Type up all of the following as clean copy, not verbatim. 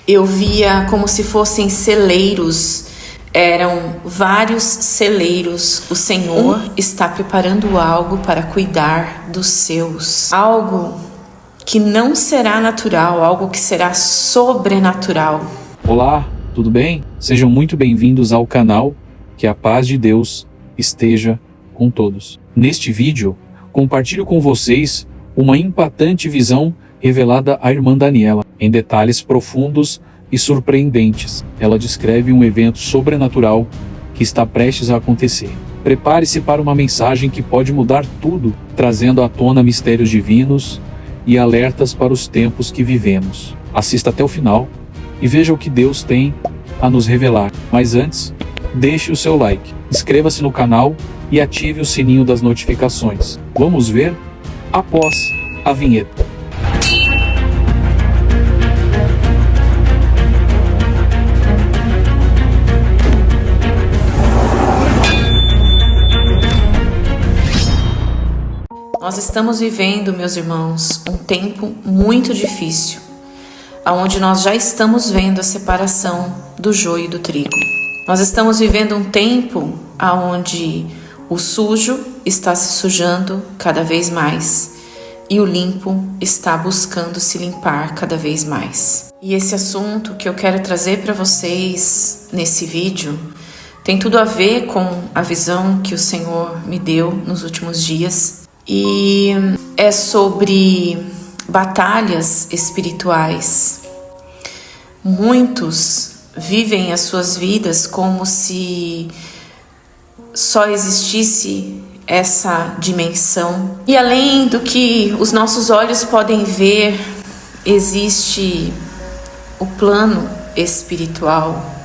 Eu via como se fossem celeiros, eram vários celeiros. O Senhor está preparando algo para cuidar dos seus, algo que não será natural, algo que será sobrenatural. Olá, tudo bem? Sejam muito bem-vindos ao canal. Que a paz de Deus esteja com todos. Neste vídeo, compartilho com vocês uma impactante visão revelada à irmã Daniela, em detalhes profundos e surpreendentes. Ela descreve um evento sobrenatural que está prestes a acontecer. Prepare-se para uma mensagem que pode mudar tudo, trazendo à tona mistérios divinos e alertas para os tempos que vivemos. Assista até o final e veja o que Deus tem a nos revelar. Mas antes, deixe o seu like, inscreva-se no canal e ative o sininho das notificações. Vamos ver após a vinheta. Nós estamos vivendo, meus irmãos, um tempo muito difícil, onde nós já estamos vendo a separação do joio e do trigo. Nós estamos vivendo um tempo onde o sujo está se sujando cada vez mais e o limpo está buscando se limpar cada vez mais. E esse assunto que eu quero trazer para vocês nesse vídeo tem tudo a ver com a visão que o Senhor me deu nos últimos dias, e é sobre batalhas espirituais. Muitos vivem as suas vidas como se só existisse essa dimensão. E além do que os nossos olhos podem ver, existe o plano espiritual.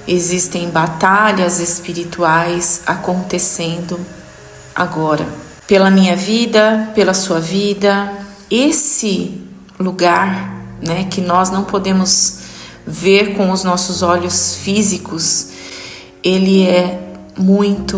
Existem batalhas espirituais acontecendo agora. Pela minha vida, pela sua vida. Esse lugar, que nós não podemos ver com os nossos olhos físicos, ele é muito,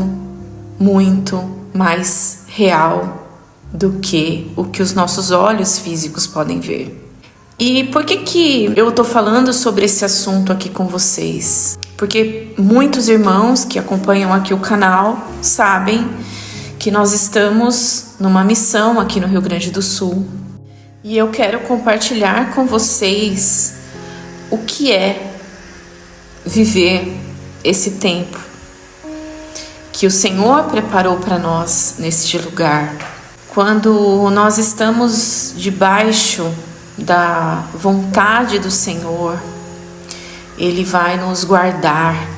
muito mais real do que o que os nossos olhos físicos podem ver. E por que eu estou falando sobre esse assunto aqui com vocês? Porque muitos irmãos que acompanham aqui o canal sabem que nós estamos numa missão aqui no Rio Grande do Sul. E eu quero compartilhar com vocês o que é viver esse tempo que o Senhor preparou para nós neste lugar. Quando nós estamos debaixo da vontade do Senhor, Ele vai nos guardar.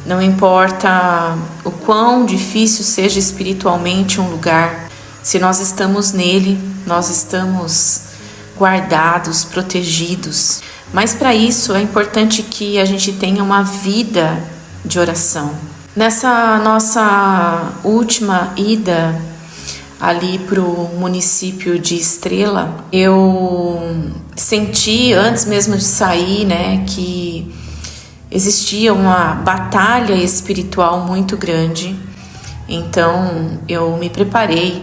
Não importa o quão difícil seja espiritualmente um lugar, se nós estamos nele, nós estamos guardados, protegidos. Mas para isso é importante que a gente tenha uma vida de oração. Nessa nossa última ida ali para o município de Estrela, eu senti, antes mesmo de sair, que existia uma batalha espiritual muito grande. Então eu me preparei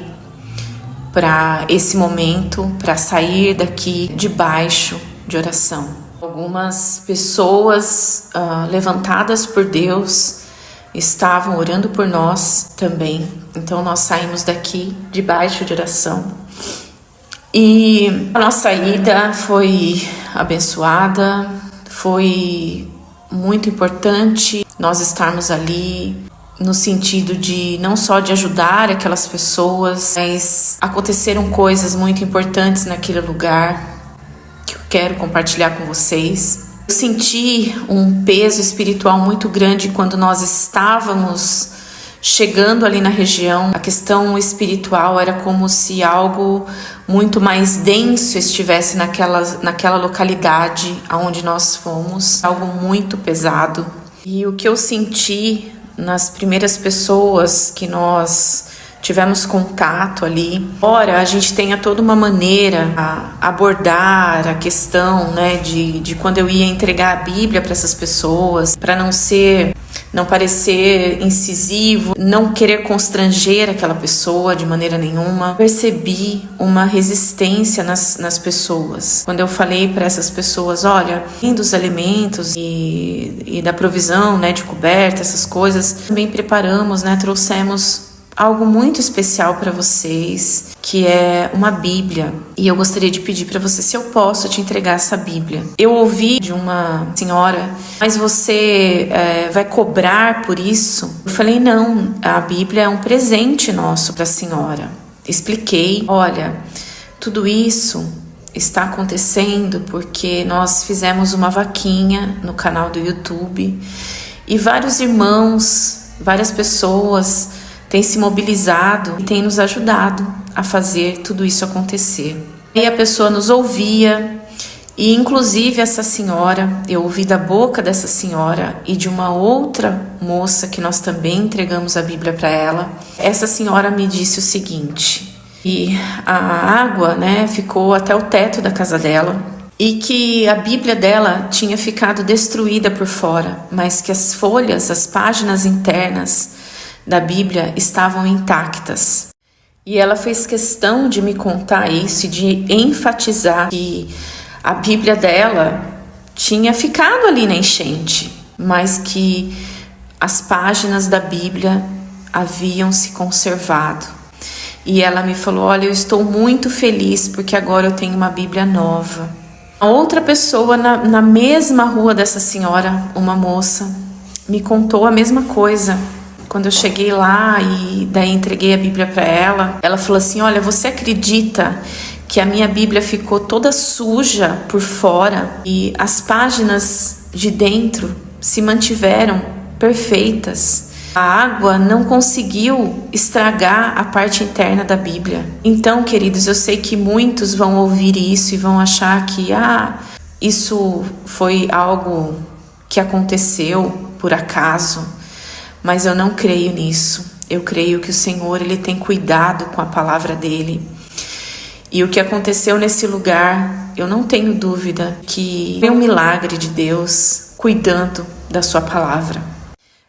para esse momento, para sair daqui debaixo de oração. Algumas pessoas levantadas por Deus estavam orando por nós também. Então nós saímos daqui debaixo de oração. E a nossa ida foi abençoada, foi muito importante nós estarmos ali no sentido de não só de ajudar aquelas pessoas, mas aconteceram coisas muito importantes naquele lugar que eu quero compartilhar com vocês. Eu senti um peso espiritual muito grande quando nós estávamos chegando ali na região. A questão espiritual era como se algo muito mais denso estivesse naquela localidade onde nós fomos, algo muito pesado. E o que eu senti nas primeiras pessoas que nós tivemos contato ali, embora a gente tenha toda uma maneira a abordar a questão, de quando eu ia entregar a Bíblia para essas pessoas, para não ser não parecer incisivo, não querer constranger aquela pessoa de maneira nenhuma. Percebi uma resistência nas pessoas. Quando eu falei para essas pessoas, olha, além dos alimentos e da provisão, né, de coberta, essas coisas, também preparamos, né, trouxemos algo muito especial para vocês, que é uma Bíblia. E eu gostaria de pedir para você se eu posso te entregar essa Bíblia. Eu ouvi de uma senhora, mas você vai cobrar por isso? Eu falei, não, a Bíblia é um presente nosso para a senhora. Expliquei, olha, tudo isso está acontecendo porque nós fizemos uma vaquinha no canal do YouTube e vários irmãos, várias pessoas têm se mobilizado e têm nos ajudado a fazer tudo isso acontecer. E a pessoa nos ouvia, e inclusive essa senhora, eu ouvi da boca dessa senhora e de uma outra moça que nós também entregamos a Bíblia para ela. Essa senhora me disse o seguinte, e a água, né, ficou até o teto da casa dela, e que a Bíblia dela tinha ficado destruída por fora, mas que as folhas, as páginas internas da Bíblia estavam intactas. E ela fez questão de me contar isso e de enfatizar que a Bíblia dela tinha ficado ali na enchente, mas que as páginas da Bíblia haviam se conservado. E ela me falou, olha, eu estou muito feliz porque agora eu tenho uma Bíblia nova. A outra pessoa na mesma rua dessa senhora, uma moça, me contou a mesma coisa. Quando eu cheguei lá e daí entreguei a Bíblia para ela, ela falou assim, olha, você acredita que a minha Bíblia ficou toda suja por fora e as páginas de dentro se mantiveram perfeitas? A água não conseguiu estragar a parte interna da Bíblia. Então, queridos, eu sei que muitos vão ouvir isso e vão achar que isso foi algo que aconteceu por acaso. Mas eu não creio nisso. Eu creio que o Senhor, Ele tem cuidado com a palavra dEle. E o que aconteceu nesse lugar, eu não tenho dúvida que é um milagre de Deus cuidando da sua palavra.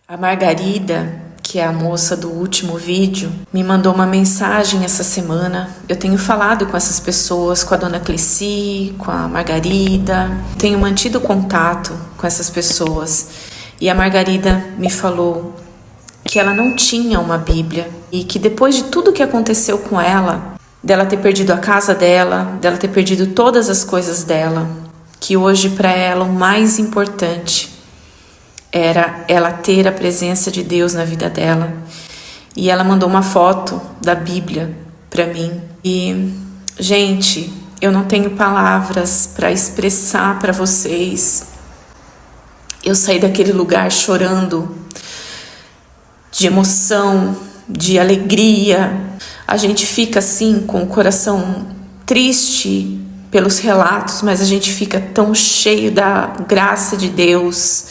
A Margarida, que é a moça do último vídeo, me mandou uma mensagem essa semana. Eu tenho falado com essas pessoas, com a dona Cleci, com a Margarida. Tenho mantido contato com essas pessoas. E a Margarida me falou que ela não tinha uma Bíblia e que depois de tudo que aconteceu com ela, dela ter perdido a casa dela, dela ter perdido todas as coisas dela, que hoje para ela o mais importante era ela ter a presença de Deus na vida dela. E ela mandou uma foto da Bíblia para mim. E, gente, eu não tenho palavras para expressar para vocês. Eu saí daquele lugar chorando, de emoção, de alegria. A gente fica assim com o coração triste pelos relatos, mas a gente fica tão cheio da graça de Deus,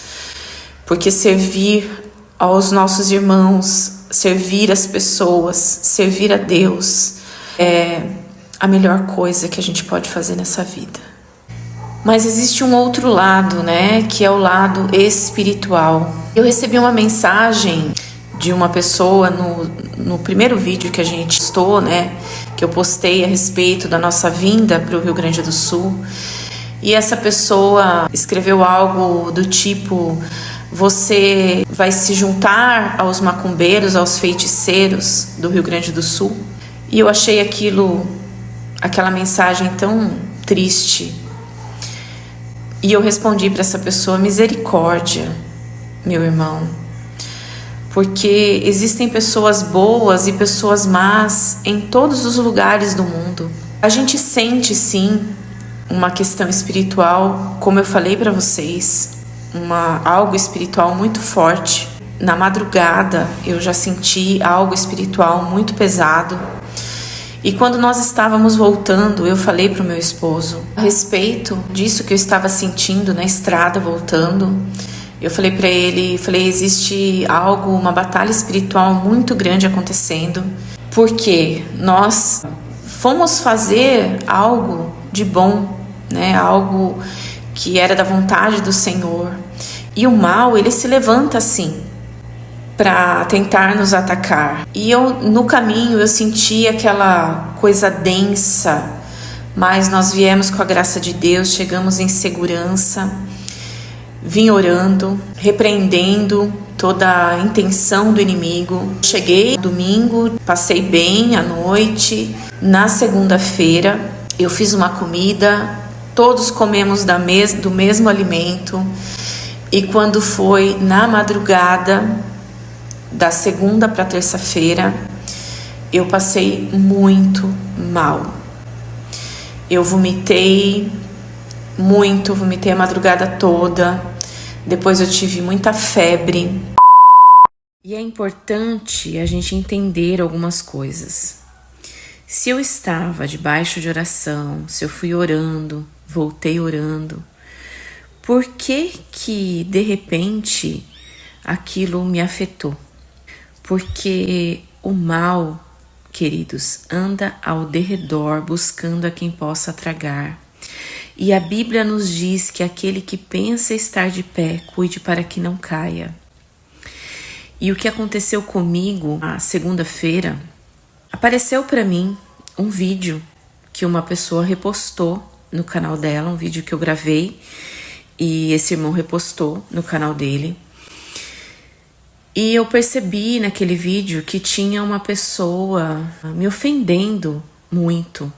porque servir aos nossos irmãos, servir as pessoas, servir a Deus é a melhor coisa que a gente pode fazer nessa vida. Mas existe um outro lado, né, que é o lado espiritual. Eu recebi uma mensagem de uma pessoa no primeiro vídeo que a gente postou, né, que eu postei a respeito da nossa vinda para o Rio Grande do Sul. E essa pessoa escreveu algo do tipo, você vai se juntar aos macumbeiros, aos feiticeiros do Rio Grande do Sul? E eu achei aquela mensagem tão triste. E eu respondi para essa pessoa, misericórdia, meu irmão, porque existem pessoas boas e pessoas más em todos os lugares do mundo. A gente sente sim uma questão espiritual, como eu falei para vocês, algo espiritual muito forte. Na madrugada eu já senti algo espiritual muito pesado. E quando nós estávamos voltando, eu falei para o meu esposo a respeito disso que eu estava sentindo na estrada voltando. Eu falei para ele, existe algo, uma batalha espiritual muito grande acontecendo, porque nós fomos fazer algo de bom, né? Algo que era da vontade do Senhor. E o mal, ele se levanta assim. para tentar nos atacar. E no caminho eu senti aquela coisa densa, mas nós viemos com a graça de Deus, chegamos em segurança, vim orando, repreendendo toda a intenção do inimigo. Cheguei domingo, passei bem a noite. Na segunda-feira eu fiz uma comida, todos comemos do mesmo alimento. E quando foi na madrugada da segunda para terça-feira, eu passei muito mal. Eu vomitei muito, vomitei a madrugada toda. Depois eu tive muita febre. E é importante a gente entender algumas coisas. Se eu estava debaixo de oração, se eu fui orando, voltei orando, por que de repente aquilo me afetou? Porque o mal, queridos, anda ao derredor buscando a quem possa tragar. E a Bíblia nos diz que aquele que pensa estar de pé, cuide para que não caia. E o que aconteceu comigo na segunda-feira, apareceu para mim um vídeo que uma pessoa repostou no canal dela, um vídeo que eu gravei e esse irmão repostou no canal dele. E eu percebi naquele vídeo que tinha uma pessoa me ofendendo muito.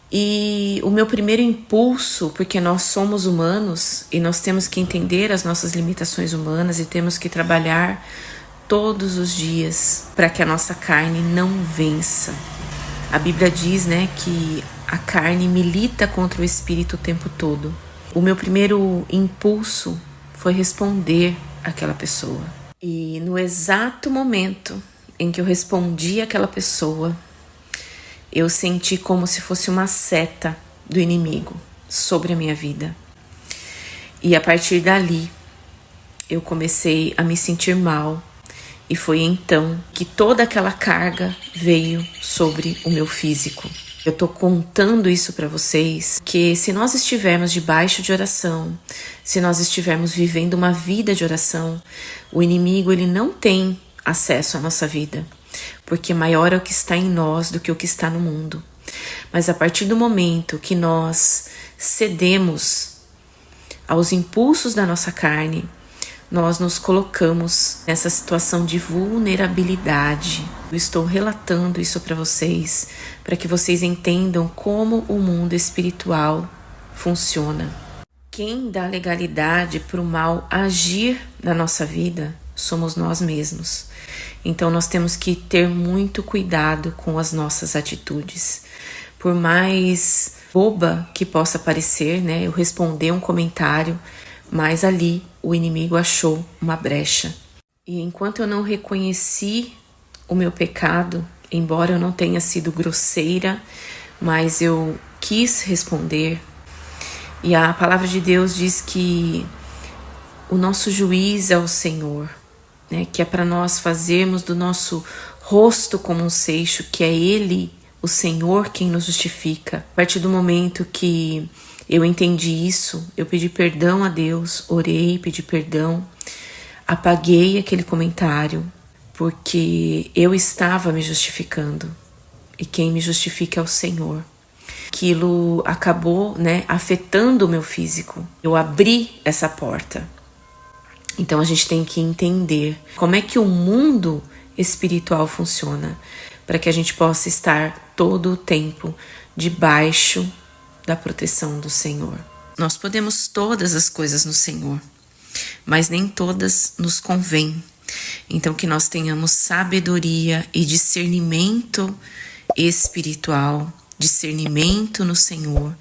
E o meu primeiro impulso, porque nós somos humanos e nós temos que entender as nossas limitações humanas e temos que trabalhar todos os dias para que a nossa carne não vença. A Bíblia diz, né, que a carne milita contra o espírito o tempo todo. O meu primeiro impulso foi responder àquela pessoa. E no exato momento em que eu respondi àquela pessoa, eu senti como se fosse uma seta do inimigo sobre a minha vida. E a partir dali, eu comecei a me sentir mal. E foi então que toda aquela carga veio sobre o meu físico. Eu tô contando isso para vocês, que se nós estivermos debaixo de oração, se nós estivermos vivendo uma vida de oração, o inimigo ele não tem acesso à nossa vida, porque maior é o que está em nós do que o que está no mundo. Mas a partir do momento que nós cedemos aos impulsos da nossa carne, nós nos colocamos nessa situação de vulnerabilidade. Eu estou relatando isso para vocês, para que vocês entendam como o mundo espiritual funciona. Quem dá legalidade para o mal agir na nossa vida somos nós mesmos. Então nós temos que ter muito cuidado com as nossas atitudes. Por mais boba que possa parecer, né, eu responder um comentário, mas ali o inimigo achou uma brecha. E enquanto eu não reconheci o meu pecado, embora eu não tenha sido grosseira, mas eu quis responder. E a palavra de Deus diz que o nosso juiz é o Senhor, né? Que é para nós fazermos do nosso rosto como um seixo, que é Ele, o Senhor, quem nos justifica. A partir do momento que eu entendi isso, eu pedi perdão a Deus, orei, pedi perdão, apaguei aquele comentário, porque eu estava me justificando, e quem me justifica é o Senhor. Aquilo acabou, né, afetando o meu físico. Eu abri essa porta. Então a gente tem que entender como é que o mundo espiritual funciona, para que a gente possa estar todo o tempo debaixo da proteção do Senhor. Nós podemos todas as coisas no Senhor, mas nem todas nos convêm. Então que nós tenhamos sabedoria e discernimento espiritual, discernimento no Senhor,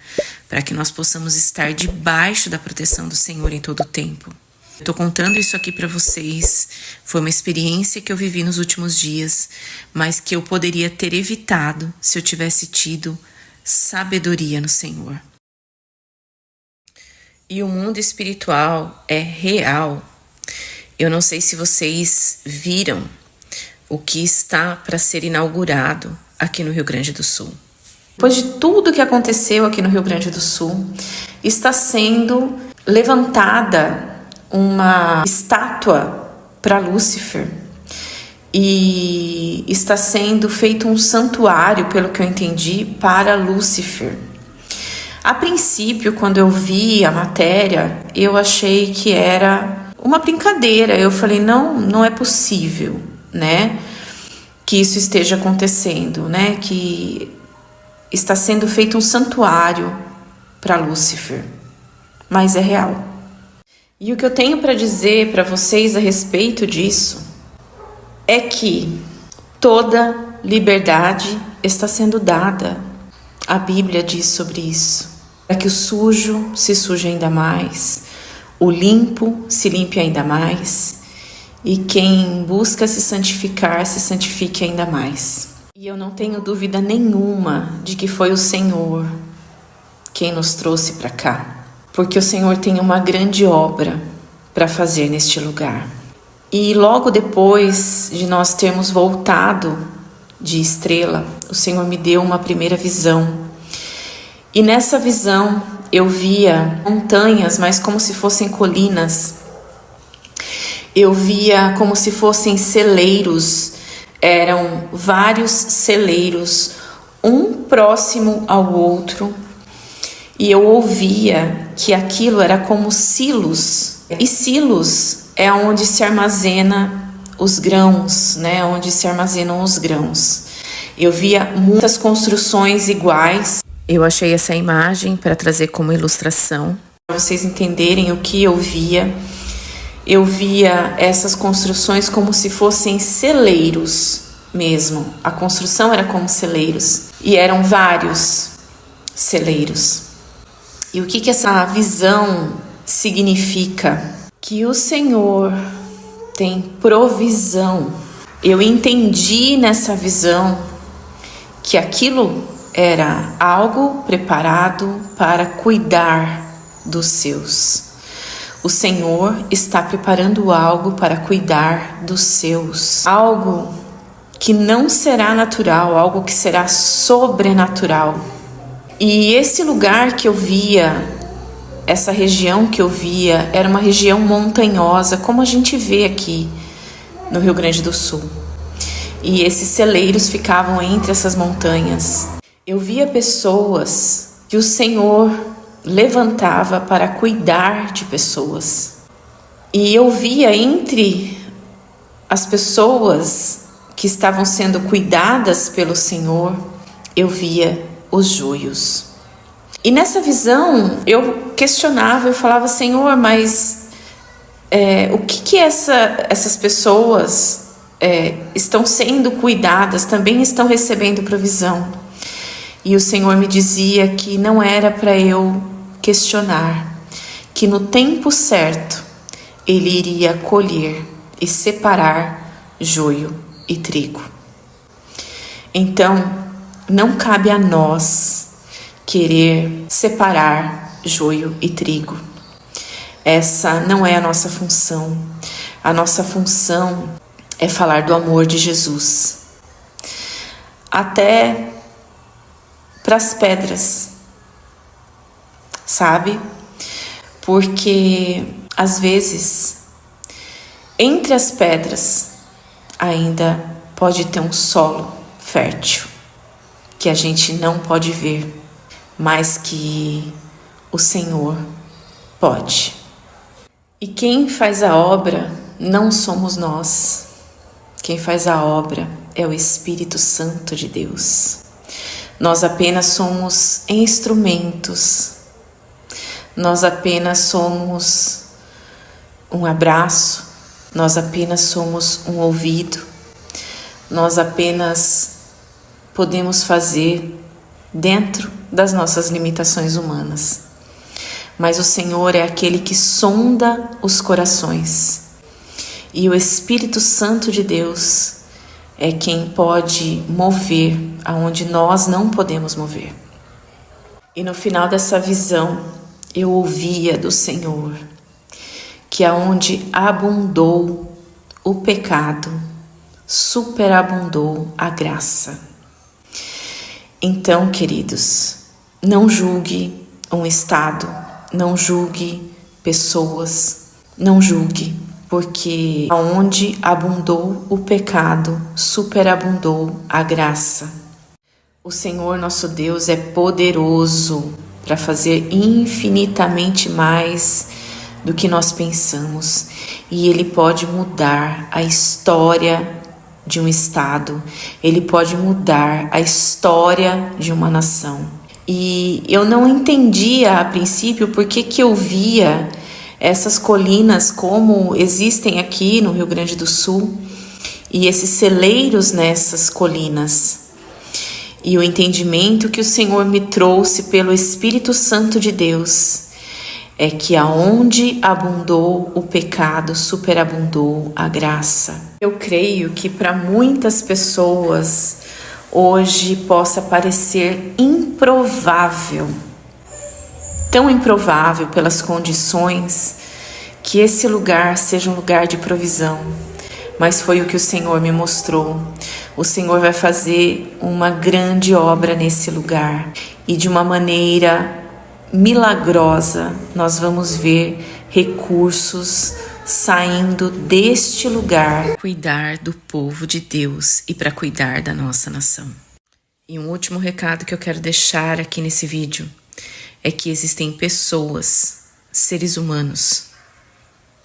para que nós possamos estar debaixo da proteção do Senhor em todo o tempo. Eu tô contando isso aqui para vocês, foi uma experiência que eu vivi nos últimos dias, mas que eu poderia ter evitado se eu tivesse tido sabedoria no Senhor. E o mundo espiritual é real. Eu não sei se vocês viram o que está para ser inaugurado aqui no Rio Grande do Sul. Depois de tudo que aconteceu aqui no Rio Grande do Sul, está sendo levantada uma estátua para Lúcifer e está sendo feito um santuário, pelo que eu entendi, para Lúcifer. A princípio, quando eu vi a matéria, eu achei que era uma brincadeira. Eu falei, não é possível, né, que isso esteja acontecendo, né, que está sendo feito um santuário para Lúcifer. Mas é real. E o que eu tenho para dizer para vocês a respeito disso é que toda liberdade está sendo dada. A Bíblia diz sobre isso. Para que o sujo se suje ainda mais, o limpo se limpe ainda mais, e quem busca se santifique ainda mais. E eu não tenho dúvida nenhuma de que foi o Senhor quem nos trouxe para cá, porque o Senhor tem uma grande obra para fazer neste lugar. E logo depois de nós termos voltado de Estrela, o Senhor me deu uma primeira visão. E nessa visão eu via montanhas, mas como se fossem colinas. Eu via como se fossem celeiros. Eram vários celeiros, um próximo ao outro. E eu ouvia que aquilo era como silos. E silos é onde se armazena os grãos, né? Onde se armazenam os grãos. Eu via muitas construções iguais. Eu achei essa imagem para trazer como ilustração, para vocês entenderem o que eu via. Eu via essas construções como se fossem celeiros mesmo. A construção era como celeiros. E eram vários celeiros. E o que essa visão significa? Que o Senhor tem provisão. Eu entendi nessa visão que aquilo era algo preparado para cuidar dos seus. O Senhor está preparando algo para cuidar dos seus. Algo que não será natural, algo que será sobrenatural. E esse lugar que eu via, essa região que eu via, era uma região montanhosa, como a gente vê aqui no Rio Grande do Sul. E esses celeiros ficavam entre essas montanhas. Eu via pessoas que o Senhor levantava para cuidar de pessoas. E eu via entre as pessoas que estavam sendo cuidadas pelo Senhor, eu via os joios. E nessa visão eu questionava, eu falava, Senhor, mas o que essas pessoas estão sendo cuidadas, também estão recebendo provisão? E o Senhor me dizia que não era para eu questionar, que no tempo certo Ele iria colher e separar joio e trigo. Então, não cabe a nós querer separar joio e trigo. Essa não é a nossa função. A nossa função é falar do amor de Jesus. Até para as pedras, sabe? Porque às vezes entre as pedras ainda pode ter um solo fértil que a gente não pode ver, mas que o Senhor pode. E quem faz a obra não somos nós. Quem faz a obra é o Espírito Santo de Deus. Nós apenas somos instrumentos. Nós apenas somos um abraço. Nós apenas somos um ouvido. Nós apenas podemos fazer dentro das nossas limitações humanas. Mas o Senhor é aquele que sonda os corações. E o Espírito Santo de Deus é quem pode mover aonde nós não podemos mover. E no final dessa visão, eu ouvia do Senhor que aonde abundou o pecado, superabundou a graça. Então, queridos, não julgue um estado, não julgue pessoas, não julgue, porque aonde abundou o pecado, superabundou a graça. O Senhor nosso Deus é poderoso para fazer infinitamente mais do que nós pensamos, e Ele pode mudar a história de um estado, Ele pode mudar a história de uma nação. E eu não entendia a princípio por que eu via essas colinas como existem aqui no Rio Grande do Sul e esses celeiros nessas colinas. E o entendimento que o Senhor me trouxe pelo Espírito Santo de Deus é que aonde abundou o pecado, superabundou a graça. Eu creio que para muitas pessoas hoje possa parecer improvável, tão improvável pelas condições, que esse lugar seja um lugar de provisão. Mas foi o que o Senhor me mostrou. O Senhor vai fazer uma grande obra nesse lugar e de uma maneira milagrosa nós vamos ver recursos saindo deste lugar, cuidar do povo de Deus e para cuidar da nossa nação. E um último recado que eu quero deixar aqui nesse vídeo é que existem pessoas, seres humanos,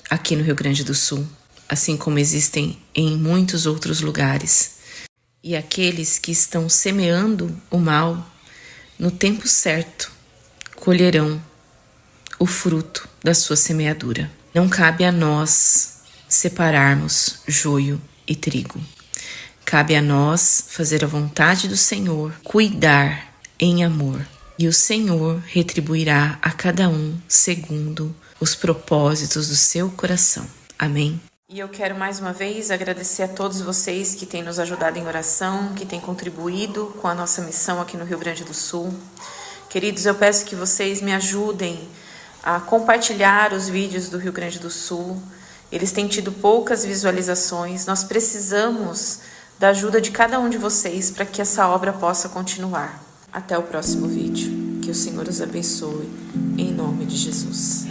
aqui no Rio Grande do Sul, assim como existem em muitos outros lugares. E aqueles que estão semeando o mal, no tempo certo, colherão o fruto da sua semeadura. Não cabe a nós separarmos joio e trigo. Cabe a nós fazer a vontade do Senhor, cuidar em amor. E o Senhor retribuirá a cada um segundo os propósitos do seu coração. Amém? E eu quero mais uma vez agradecer a todos vocês que têm nos ajudado em oração, que têm contribuído com a nossa missão aqui no Rio Grande do Sul. Queridos, eu peço que vocês me ajudem a compartilhar os vídeos do Rio Grande do Sul. Eles têm tido poucas visualizações. Nós precisamos da ajuda de cada um de vocês para que essa obra possa continuar. Até o próximo vídeo. Que o Senhor os abençoe, em nome de Jesus.